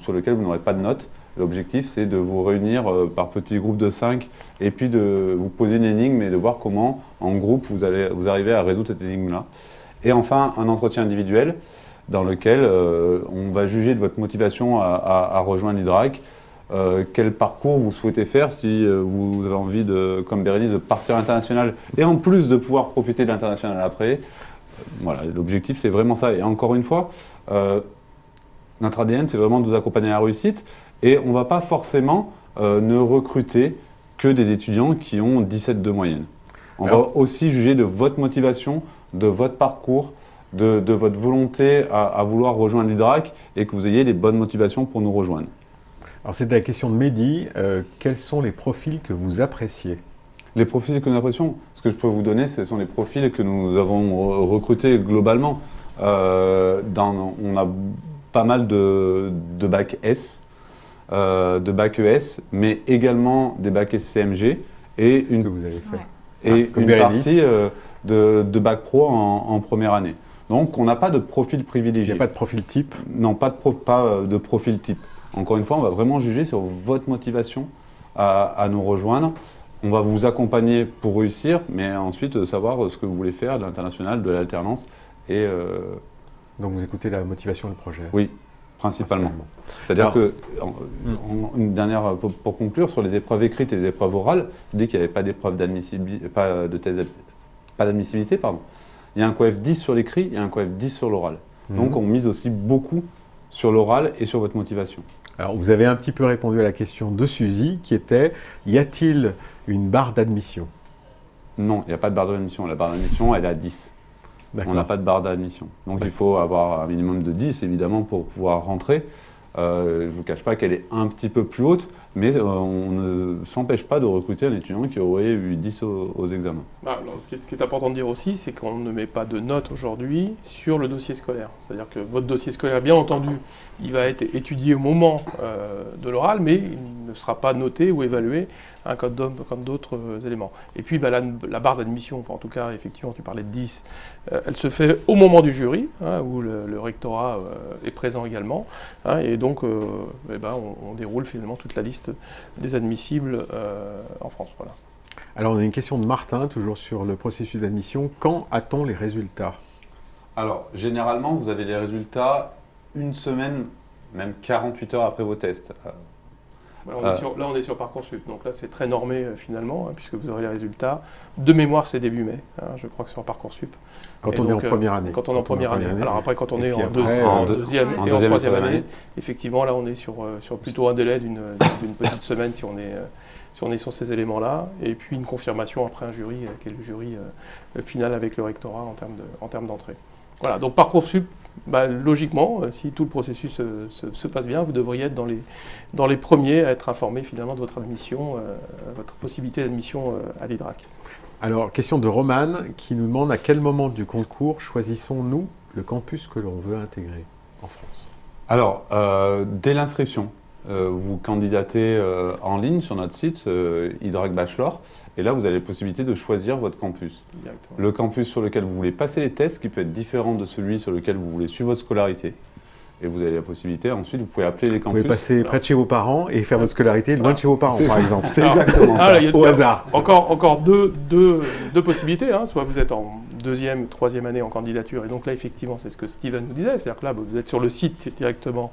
sur lequel vous n'aurez pas de notes. L'objectif, c'est de vous réunir par petits groupes de 5 et puis de vous poser une énigme et de voir comment, en groupe, vous arrivez à résoudre cette énigme-là. Et enfin, un entretien individuel dans lequel on va juger de votre motivation à rejoindre l'IDRAC, quel parcours vous souhaitez faire, si vous avez envie, comme Bérénice, de partir à l'international et en plus de pouvoir profiter de l'international après. Voilà, l'objectif, c'est vraiment ça. Et encore une fois, notre ADN, c'est vraiment de vous accompagner à la réussite. Et on ne va pas forcément ne recruter que des étudiants qui ont 17 de moyenne. On va aussi juger de votre motivation, de votre parcours, de votre volonté à vouloir rejoindre l'IDRAC et que vous ayez les bonnes motivations pour nous rejoindre. Alors c'est la question de Mehdi. Quels sont les profils que vous appréciez? Les profils que nous apprécions, ce que je peux vous donner, ce sont les profils que nous avons recrutés globalement. On a pas mal de bac S, de bac ES, mais également des bacs SCMG et ce que vous avez fait. Et une partie de bac pro en première année. Donc on n'a pas de profil privilégié. Il n'y a pas de profil type? Non, pas de profil type. Encore une fois, on va vraiment juger sur votre motivation à nous rejoindre. On va vous accompagner pour réussir, mais ensuite savoir ce que vous voulez faire de l'international, de l'alternance. Donc vous écoutez la motivation du projet? Oui, principalement. C'est-à-dire que, une dernière, pour conclure, sur les épreuves écrites et les épreuves orales, je dis qu'il n'y avait pas d'épreuve d'admissibilité, pas d'admissibilité, pardon. Il y a un coef 10 sur l'écrit, il y a un coef 10 sur l'oral. Donc on mise aussi beaucoup sur l'oral et sur votre motivation. Alors vous avez un petit peu répondu à la question de Suzy, qui était, y a-t-il une barre d'admission? Non, il n'y a pas de barre d'admission. La barre d'admission, elle est à 10. On n'a pas de barre d'admission. Donc il faut avoir un minimum de 10, évidemment, pour pouvoir rentrer. Je ne vous cache pas qu'elle est un petit peu plus haute, mais on ne s'empêche pas de recruter un étudiant qui aurait eu 10 aux examens. Alors, ce qui est important de dire aussi, c'est qu'on ne met pas de notes aujourd'hui sur le dossier scolaire. C'est-à-dire que votre dossier scolaire, bien entendu, il va être étudié au moment de l'oral, mais il ne sera pas noté ou évalué comme d'autres éléments. Et puis la barre d'admission, en tout cas, effectivement, tu parlais de 10, elle se fait au moment du jury, hein, où le rectorat est présent également. Hein, et donc, on déroule finalement toute la liste des admissibles en France. Voilà. Alors, on a une question de Martin, toujours sur le processus d'admission. Quand a-t-on les résultats? Alors, généralement, vous avez les résultats une semaine, même 48 heures après vos tests. Voilà, là, on est sur Parcoursup. Donc là, c'est très normé finalement, puisque vous aurez les résultats. De mémoire, c'est début mai. Je crois que sur Parcoursup. Quand on est en première année. Quand on est en première année. Alors après, quand on est en deuxième et en deuxième troisième année, effectivement, là, on est sur plutôt un délai d'une petite semaine si on est sur ces éléments-là. Et puis une confirmation après un jury, qui est le jury final avec le rectorat en termes d'entrée. Voilà, donc Parcoursup, logiquement, si tout le processus se passe bien, vous devriez être dans les premiers à être informés finalement de votre admission, votre possibilité d'admission à l'IDRAC. Alors, question de Romane qui nous demande à quel moment du concours choisissons-nous le campus que l'on veut intégrer en France? Alors, dès l'inscription, vous candidatez en ligne sur notre site IDRAC Bachelor, et là vous avez la possibilité de choisir votre campus. Le campus sur lequel vous voulez passer les tests, qui peut être différent de celui sur lequel vous voulez suivre votre scolarité. Et vous avez la possibilité, ensuite vous pouvez appeler les campus. Vous pouvez passer près de chez vos parents et faire votre scolarité loin de chez vos parents, par exemple. C'est exactement ça. Au hasard. Encore deux possibilités. Soit vous êtes en deuxième, troisième année en candidature, et donc là, effectivement, c'est ce que Steven nous disait, c'est-à-dire que là, vous êtes sur le site directement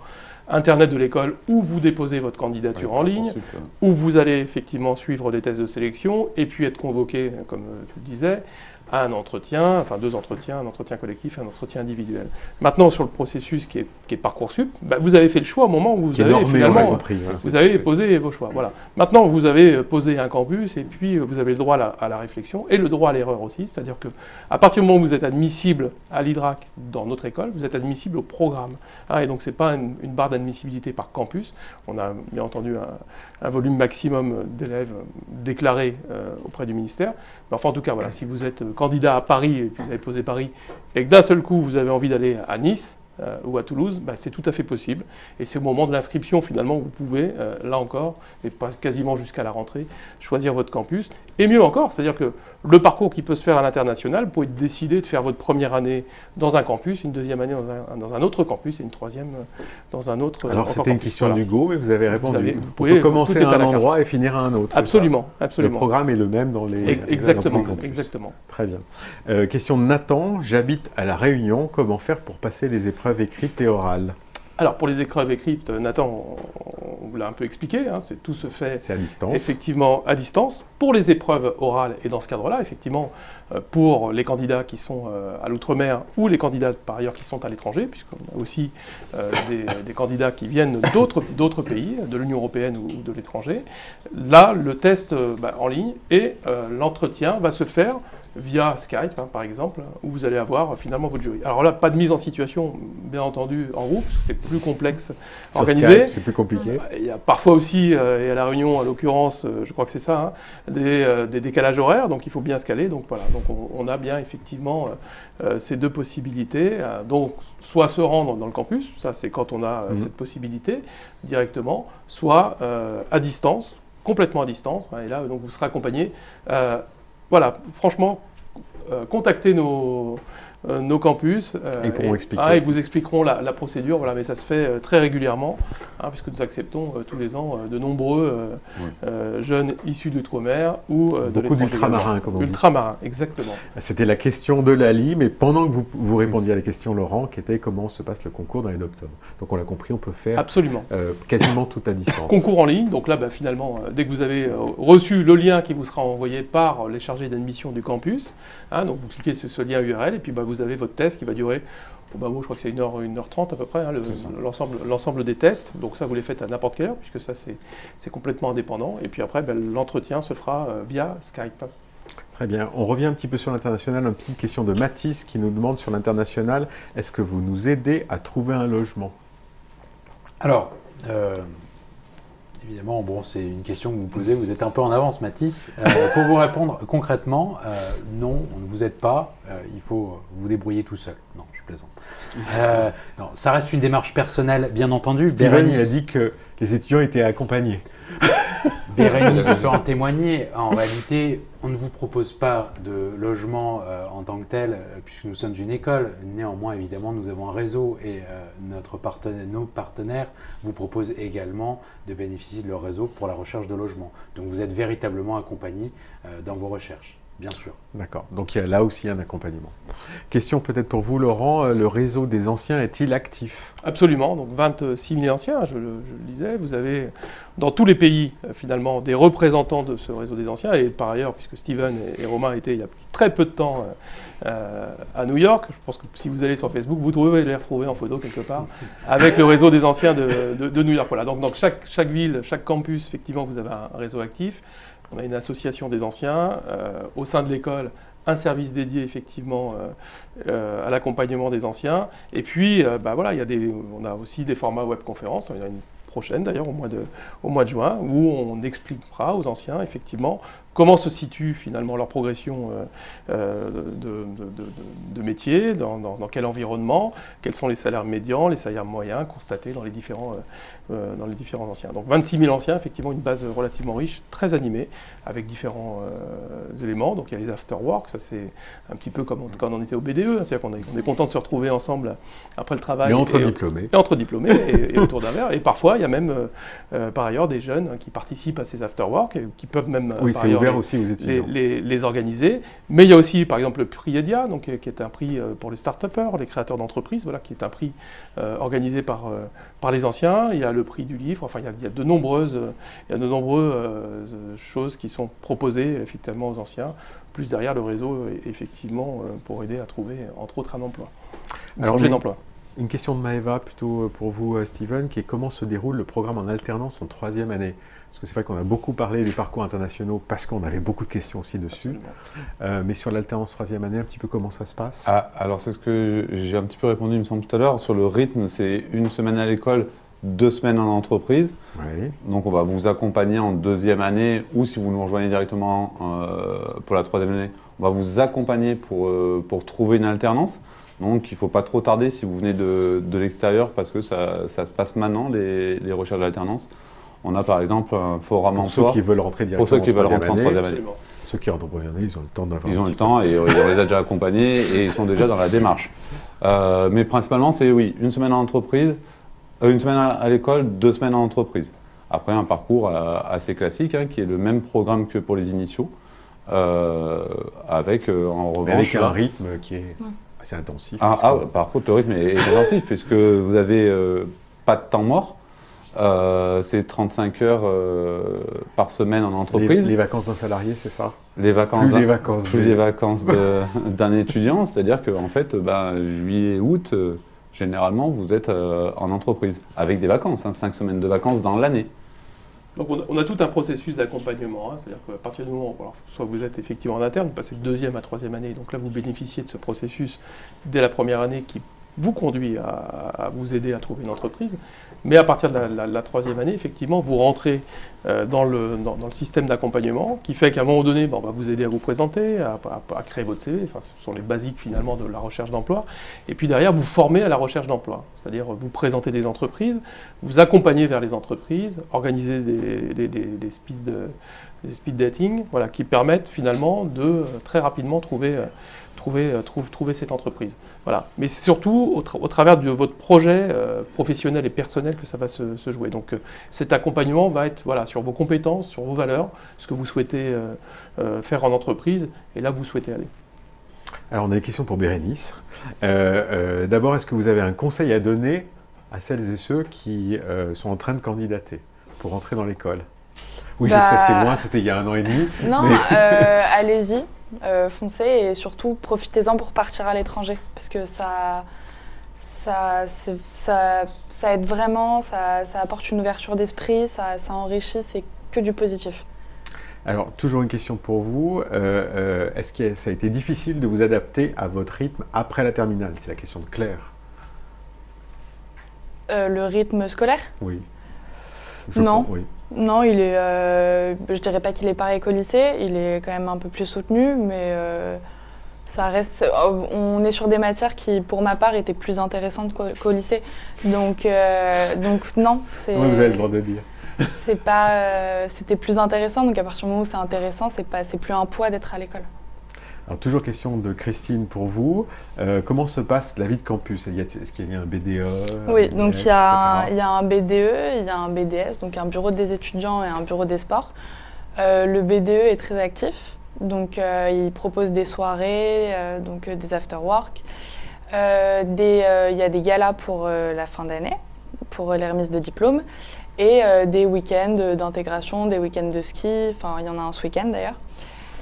Internet de l'école où vous déposez votre candidature en ligne, où vous allez effectivement suivre des tests de sélection et puis être convoqué, comme tu le disais, à un entretien, enfin 2 entretiens, un entretien collectif et un entretien individuel. Maintenant, sur le processus qui est Parcoursup, vous avez fait le choix au moment où vous avez finalement vous avez posé vos choix. Voilà. Maintenant, vous avez posé un campus et puis vous avez le droit à la réflexion et le droit à l'erreur aussi, c'est-à-dire que à partir du moment où vous êtes admissible à l'IDRAC dans notre école, vous êtes admissible au programme. Et donc, ce n'est pas une barre d'admissibilité par campus. On a bien entendu un volume maximum d'élèves déclarés auprès du ministère. Mais enfin, en tout cas, voilà, si vous êtes candidat à Paris et puis vous avez posé Paris et que d'un seul coup vous avez envie d'aller à Nice ou à Toulouse, c'est tout à fait possible. Et c'est au moment de l'inscription finalement que vous pouvez, là encore, et pas quasiment jusqu'à la rentrée, choisir votre campus. Et mieux encore, c'est-à-dire que le parcours qui peut se faire à l'international, vous pouvez décider de faire votre première année dans un campus, une deuxième année dans un autre campus et une troisième dans un autre. Alors c'était une question d'Hugo, mais vous avez répondu. Vous pouvez commencer à un endroit et finir à un autre. Absolument, absolument. Le programme est le même dans les exactement. Très bien. Question de Nathan, j'habite à La Réunion, comment faire pour passer les épreuves écrites et orales? Alors pour les épreuves écrites, Nathan, on vous l'a un peu expliqué, tout se fait à distance. Effectivement à distance. Pour les épreuves orales, et dans ce cadre-là, effectivement, pour les candidats qui sont à l'outre-mer ou les candidats par ailleurs qui sont à l'étranger, puisqu'on a aussi des candidats qui viennent d'autres pays, de l'Union européenne ou de l'étranger, là, le test en ligne et l'entretien va se faire via Skype, par exemple, où vous allez avoir finalement votre jury. Alors là, pas de mise en situation, bien entendu, en groupe, parce que c'est plus complexe à organiser. C'est plus compliqué. Il y a parfois aussi, et à La Réunion, en l'occurrence, je crois que c'est ça, des décalages horaires, donc il faut bien se caler. Donc voilà, donc on a bien effectivement ces deux possibilités. Donc soit se rendre dans le campus, ça c'est quand on a cette possibilité directement, soit à distance, complètement à distance, et là donc vous serez accompagné. Voilà, franchement, contactez nos campus ils vous expliqueront la procédure, voilà, mais ça se fait très régulièrement, puisque nous acceptons tous les ans de nombreux jeunes issus d'outre-mer ou de beaucoup d'ultramarins, comme on dit. Ultramarins, exactement. C'était la question de Lali, mais pendant que vous répondiez à la question, Laurent, qui était comment se passe le concours dans les d'octobre. Donc on l'a compris, on peut faire absolument quasiment tout à distance. Concours en ligne, donc là finalement, dès que vous avez reçu le lien qui vous sera envoyé par les chargés d'admission du campus, donc vous cliquez sur ce lien URL et puis vous avez votre test qui va durer, je crois que c'est 1h30 à peu près, l'ensemble des tests. Donc ça, vous les faites à n'importe quelle heure, puisque ça, c'est complètement indépendant. Et puis après, l'entretien se fera via Skype. Très bien. On revient un petit peu sur l'international. Une petite question de Mathis qui nous demande sur l'international, est-ce que vous nous aidez à trouver un logement? Alors, évidemment, c'est une question que vous posez, vous êtes un peu en avance, Mathis. Pour vous répondre concrètement, non, on ne vous aide pas, il faut vous débrouiller tout seul. Non, je plaisante. Non, ça reste une démarche personnelle, bien entendu. Steven, il a dit que les étudiants étaient accompagnés. Bérénice peut en témoigner. En réalité, on ne vous propose pas de logement en tant que tel, puisque nous sommes une école. Néanmoins, évidemment, nous avons un réseau et nos partenaires vous proposent également de bénéficier de leur réseau pour la recherche de logement. Donc, vous êtes véritablement accompagné dans vos recherches. bien sûr. D'accord. Donc il y a là aussi un accompagnement. Question peut-être pour vous, Laurent. Le réseau des anciens est-il actif? Absolument. Donc 26 000 anciens, je le disais. Vous avez dans tous les pays, finalement, des représentants de ce réseau des anciens. Et par ailleurs, puisque Steven et Romain étaient il y a très peu de temps à New York, je pense que si vous allez sur Facebook, vous pouvez les retrouver en photo quelque part avec le réseau des anciens de New York. Voilà. Donc chaque ville, chaque campus, effectivement, vous avez un réseau actif. On a une association des anciens. Au sein de l'école, un service dédié effectivement à l'accompagnement des anciens. Et puis, voilà, on a aussi des formats webconférences. Il y en a une prochaine d'ailleurs au mois de juin où on expliquera aux anciens effectivement comment se situe finalement leur progression de métier, dans quel environnement, quels sont les salaires médians, les salaires moyens constatés dans les différents anciens. Donc 26 000 anciens, effectivement une base relativement riche, très animée, avec différents éléments. Donc il y a les after-work, ça c'est un petit peu comme quand on était au BDE, hein, c'est-à-dire qu'on est content de se retrouver ensemble après le travail. Et entre diplômés. Et entre diplômés et autour d'un verre. Et parfois il y a même par ailleurs des jeunes qui participent à ces after-work et qui peuvent même par ailleurs, aussi aux étudiants. Les organiser. Mais il y a aussi, par exemple, le prix EDIA, donc, qui est un prix pour les start-upers, les créateurs d'entreprises, voilà, qui est un prix organisé par les anciens. Il y a le prix du livre. Enfin, il y a de nombreuses choses qui sont proposées effectivement aux anciens, plus derrière le réseau, effectivement, pour aider à trouver, entre autres, un emploi. Changer d'emploi. Une question de Maëva, plutôt pour vous, Steven, qui est comment se déroule le programme en alternance en 3e année? Parce que c'est vrai qu'on a beaucoup parlé des parcours internationaux parce qu'on avait beaucoup de questions aussi dessus. Mais sur l'alternance 3e année, un petit peu comment ça se passe? Alors c'est ce que j'ai un petit peu répondu, il me semble, tout à l'heure. Sur le rythme, c'est 1 semaine à l'école, 2 semaines en entreprise. Oui. Donc on va vous accompagner en 2e année ou si vous nous rejoignez directement pour la 3e année, on va vous accompagner pour trouver une alternance. Donc il ne faut pas trop tarder si vous venez de l'extérieur parce que ça se passe maintenant, les recherches d'alternance. On a par exemple un forum emploi. Pour ceux qui veulent rentrer directement en 3e année. Ceux qui rentrent en 3e année, ils ont le temps d'avoir. Ils ont le temps et on les a déjà accompagnés et ils sont déjà dans la démarche. Mais principalement, c'est oui, 1 semaine en entreprise, 1 semaine à l'école, 2 semaines en entreprise. Après, un parcours assez classique qui est le même programme que pour les initiaux, avec en revanche. Avec un rythme qui est assez intensif. Par contre, le rythme est intensif puisque vous n'avez pas de temps mort. C'est 35 heures par semaine en entreprise. Les vacances d'un salarié, c'est ça? Les vacances Plus les vacances d'un étudiant, c'est-à-dire qu'en fait, juillet, août, généralement, vous êtes en entreprise, avec des vacances, 5 semaines de vacances dans l'année. Donc on a tout un processus d'accompagnement, c'est-à-dire qu'à partir du moment où soit vous êtes effectivement en interne, vous passez de 2e à 3e année, donc là vous bénéficiez de ce processus dès la première année qui vous conduit à vous aider à trouver une entreprise. Mais à partir de la 3e année, effectivement, vous rentrez dans le système d'accompagnement qui fait qu'à un moment donné, on va vous aider à vous présenter, à créer votre CV. Enfin, ce sont les basiques finalement de la recherche d'emploi. Et puis derrière, vous formez à la recherche d'emploi. C'est-à-dire vous présentez des entreprises, vous accompagnez vers les entreprises, organisez des speed dating, voilà, qui permettent finalement de très rapidement trouver cette entreprise. Voilà. Mais c'est surtout au travers de votre projet professionnel et personnel que ça va se jouer. Donc cet accompagnement va être sur vos compétences, sur vos valeurs, ce que vous souhaitez faire en entreprise et là où vous souhaitez aller. Alors on a des questions pour Bérénice. D'abord, est-ce que vous avez un conseil à donner à celles et ceux qui sont en train de candidater pour rentrer dans l'école? Oui, je sais, c'est loin, c'était il y a 1 an et demi. Non, allez-y. Foncez et surtout profitez-en pour partir à l'étranger parce que ça aide vraiment, ça apporte une ouverture d'esprit, ça enrichit, c'est que du positif. Alors, toujours une question pour vous. Est-ce que ça a été difficile de vous adapter à votre rythme après la terminale? C'est la question de Claire. Le rythme scolaire? Oui. Non. Oui. Non, il est, je dirais pas qu'il est pareil qu'au lycée, il est quand même un peu plus soutenu, mais ça reste, on est sur des matières qui, pour ma part, étaient plus intéressantes qu'au lycée. Donc non. Vous avez le droit de dire. C'était plus intéressant, donc à partir du moment où c'est intéressant, c'est plus un poids d'être à l'école. Alors, toujours question de Christine pour vous. Comment se passe la vie de campus? Est-ce qu'il y a un BDE? Oui, donc il y a un BDE, il y a un BDS, donc un bureau des étudiants et un bureau des sports. Le BDE est très actif. Donc, ils proposent des soirées, donc des after-work. Il y a des galas pour la fin d'année, pour les remises de diplômes. Et des week-ends d'intégration, des week-ends de ski. Enfin, il y en a un ce week-end d'ailleurs.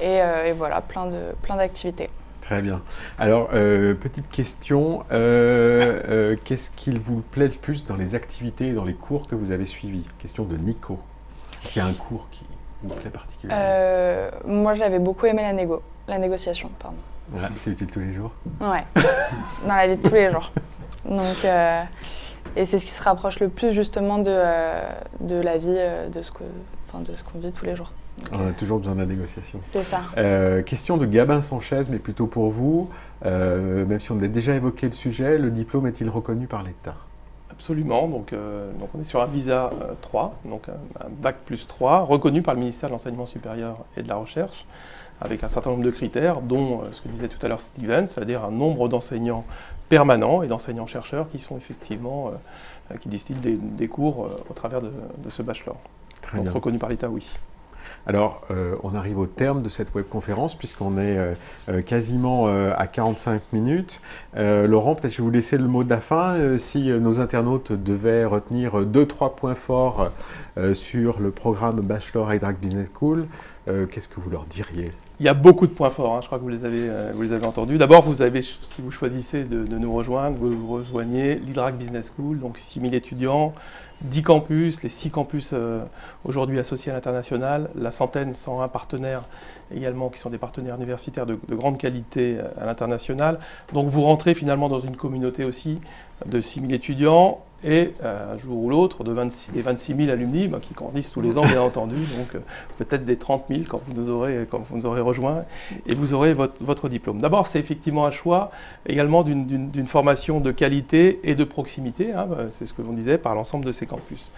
Et voilà, plein d'activités. Très bien. Alors, petite question, qu'est-ce qu'il vous plaît le plus dans les activités et dans les cours que vous avez suivis? Question de Nico. Est-ce qu'il y a un cours qui vous plaît particulièrement? Moi, j'avais beaucoup aimé la négociation, pardon. Voilà, c'est utile tous les jours? Ouais, dans la vie de tous les jours. Donc, et c'est ce qui se rapproche le plus justement de la vie, de ce qu'on vit tous les jours. Donc, on a toujours besoin de la négociation. C'est ça. Question de Gabin Sanchez, mais plutôt pour vous. Même si on a déjà évoqué le sujet, le diplôme est-il reconnu par l'État? Absolument. Donc on est sur un visa 3, donc un bac plus 3, reconnu par le ministère de l'Enseignement supérieur et de la Recherche, avec un certain nombre de critères, dont ce que disait tout à l'heure Steven, c'est-à-dire un nombre d'enseignants permanents et d'enseignants-chercheurs qui sont effectivement, qui distillent des cours au travers de ce bachelor. Très donc bien. reconnu par l'État, oui. Alors, on arrive au terme de cette webconférence puisqu'on est quasiment à 45 minutes. Laurent, peut-être je vais vous laisser le mot de la fin. Si nos internautes devaient retenir 2-3 points forts sur le programme Bachelor Idrac Business School, qu'est-ce que vous leur diriez? Il y a beaucoup de points forts, hein, je crois que vous les avez entendus. D'abord, si vous choisissez de nous rejoindre, vous rejoignez l'Idrac Business School, donc 6000 étudiants, 10 campus, les 6 campus aujourd'hui associés à l'international, la 101 partenaires également qui sont des partenaires universitaires de grande qualité à l'international. Donc vous rentrez finalement dans une communauté aussi de 6000 étudiants et un jour ou l'autre des 26 000 alumni qui grandissent tous les ans bien entendu, donc peut-être des 30 000 quand vous nous aurez rejoints et vous aurez votre diplôme. D'abord c'est effectivement un choix également d'une formation de qualité et de proximité, hein, c'est ce que l'on disait, par l'ensemble de ces campus.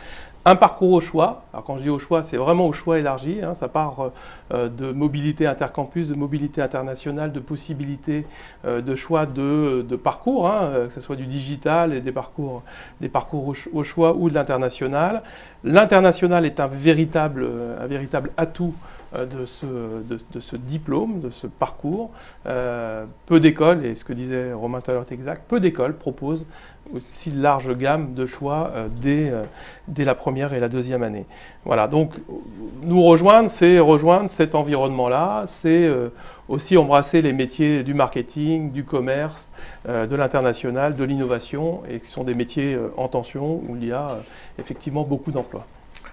Un parcours au choix, alors quand je dis au choix, c'est vraiment au choix élargi, hein, ça part de mobilité intercampus, de mobilité internationale, de possibilités de choix de parcours, hein, que ce soit du digital et des parcours au choix ou de l'international. L'international est un véritable atout de ce diplôme, de ce parcours. Peu d'écoles, et ce que disait Romain tout à l'heure est exact, peu d'écoles proposent aussi large gamme de choix dès la première et la deuxième année. Voilà, donc nous rejoindre, c'est rejoindre cet environnement-là, c'est aussi embrasser les métiers du marketing, du commerce, de l'international, de l'innovation, et qui sont des métiers en tension où il y a effectivement beaucoup d'emplois.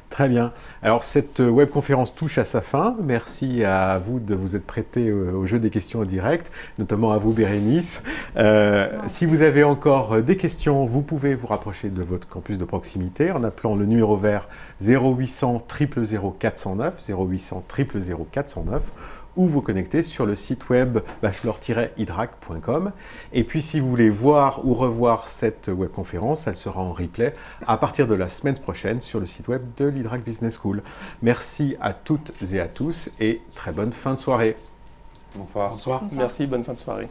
Très bien. Alors cette webconférence touche à sa fin. Merci à vous de vous être prêté au jeu des questions en direct, notamment à vous Bérénice. Si vous avez encore des questions, vous pouvez vous rapprocher de votre campus de proximité en appelant le numéro vert 0800 000 409, 0800 000 409, ou vous connecter sur le site web bachelor-idrac.com. Et puis si vous voulez voir ou revoir cette webconférence, elle sera en replay à partir de la semaine prochaine sur le site web de l'Idrac Business School. Merci à toutes et à tous et très bonne fin de soirée. Bonsoir. Bonsoir. Merci, bonne fin de soirée.